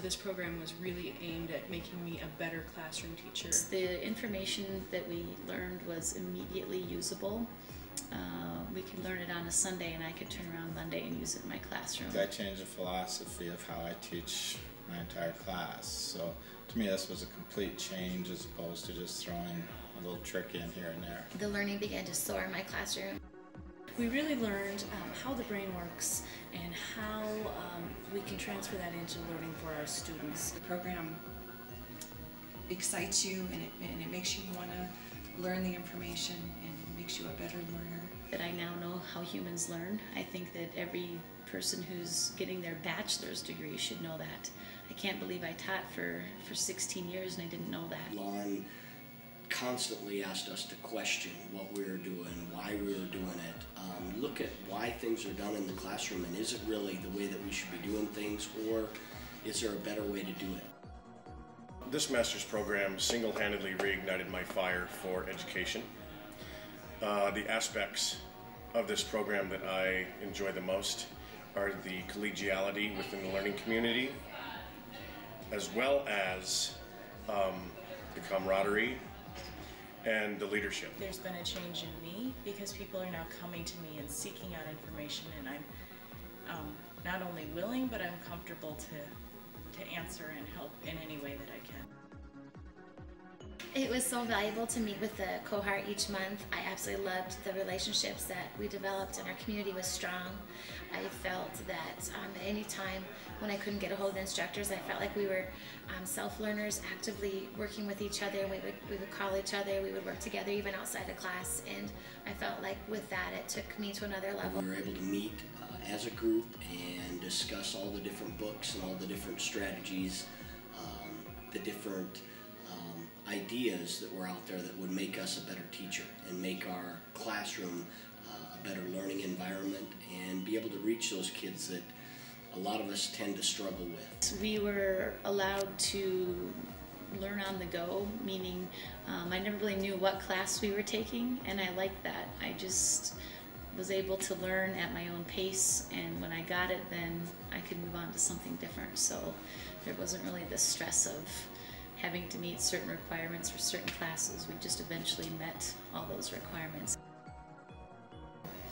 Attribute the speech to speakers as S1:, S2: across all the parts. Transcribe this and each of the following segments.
S1: This program was really aimed at making me a better classroom teacher.
S2: The information that we learned was immediately usable. We could learn it on a Sunday and I could turn around Monday and use it in my classroom.
S3: I changed the philosophy of how I teach my entire class. So to me this was a complete change as opposed to just throwing a little trick in here and there.
S4: The learning began to soar in my classroom.
S1: We really learned how the brain works and how we can transfer that into learning for our students.
S5: The program excites you and it makes you want to learn the information and makes you a better learner.
S2: That I now know how humans learn. I think that every person who's getting their bachelor's degree should know that. I can't believe I taught for 16 years and I didn't know that.
S6: Lauren constantly asked us to question what we were doing, why we were doing it, look at why things are done in the classroom, and is it really the way that we should be doing things, or is there a better way to do it?
S7: This master's program single-handedly reignited my fire for education. The aspects of this program that I enjoy the most are the collegiality within the learning community, as well as the camaraderie and the leadership.
S1: There's been a change in me because people are now coming to me and seeking out information, and I'm not only willing, but I'm comfortable to answer and help in any way that I can.
S4: It was so valuable to meet with the cohort each month. I absolutely loved the relationships that we developed, and our community was strong. I felt that at any time when I couldn't get a hold of the instructors, I felt like we were self-learners actively working with each other. We would call each other, we would work together even outside of class, and I felt like with that it took me to another level.
S6: We were able to meet as a group and discuss all the different books and all the different strategies, the different ideas that were out there that would make us a better teacher and make our classroom a better learning environment and be able to reach those kids that a lot of us tend to struggle with.
S2: We were allowed to learn on the go, meaning I never really knew what class we were taking, and I liked that. I just was able to learn at my own pace, and when I got it, then I could move on to something different. So there wasn't really the stress of having to meet certain requirements for certain classes. We just eventually met all those requirements.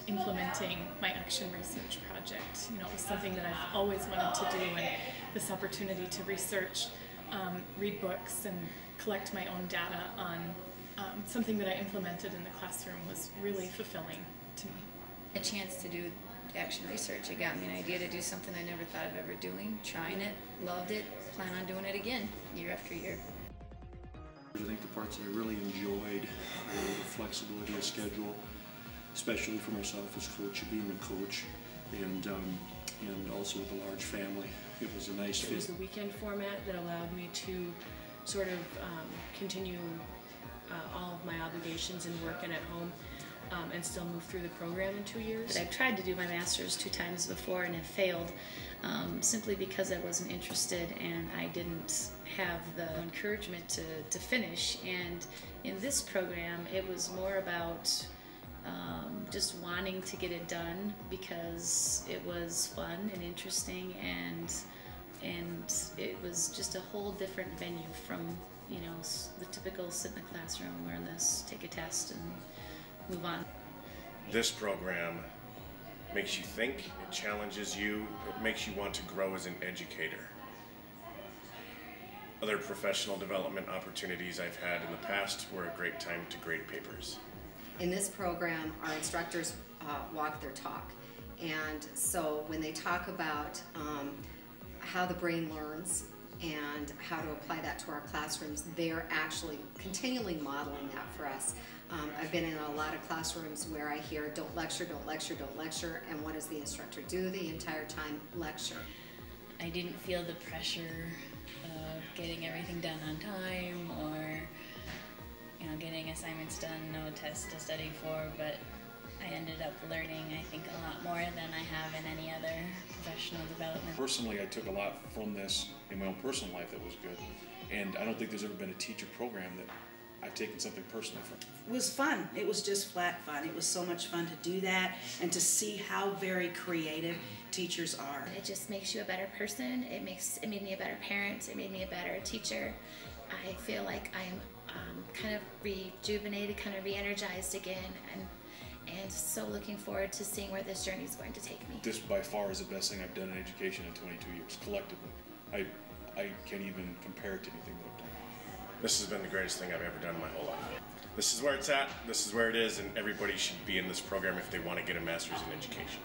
S1: Implementing my action research project, it was something that I've always wanted to do, and this opportunity to research, read books, and collect my own data on something that I implemented in the classroom was really fulfilling to me.
S8: A chance to do action research. It got me an idea to do something I never thought of ever doing, trying it, loved it, plan on doing it again year after year.
S9: I think the parts that I really enjoyed were the flexibility of schedule, especially for myself as coach, being a coach, and also with a large family. It was a nice fit.
S1: It was the weekend format that allowed me to sort of continue all of my obligations and working at home and still move through the program in 2 years.
S2: I've tried to do my master's 2 times before and have failed simply because I wasn't interested and I didn't have the encouragement to finish. And in this program, it was more about just wanting to get it done because it was fun and interesting, and it was just a whole different venue from the typical sit in the classroom, learn this, take a test, and move on.
S7: This program makes you think, it challenges you, it makes you want to grow as an educator. Other professional development opportunities I've had in the past were a great time to grade papers.
S10: In this program, our instructors walk their talk, and so when they talk about how the brain learns and how to apply that to our classrooms, they're actually continually modeling that for us. I've been in a lot of classrooms where I hear, don't lecture, don't lecture, don't lecture, and what does the instructor do the entire time? Lecture.
S2: I didn't feel the pressure of getting everything done on time or getting assignments done, no tests to study for, but I ended up learning, I think, a lot more than I have in any other professional development.
S9: Personally, I took a lot from this in my own personal life that was good, and I don't think there's ever been a teacher program that
S11: I've taken something personally from it.
S12: It was fun. It was just flat fun. It was so much fun to do that and to see how very creative teachers are.
S4: It just makes you a better person. It made me a better parent. It made me a better teacher. I feel like I'm kind of rejuvenated, kind of re-energized again, and so looking forward to seeing where this journey is going to take me.
S11: This by far is the best thing I've done in education in 22 years, collectively. I can't even compare it to anything that I've done.
S7: This has been the greatest thing I've ever done in my whole life. This is where it's at, this is where it is, and everybody should be in this program if they want to get a master's in education.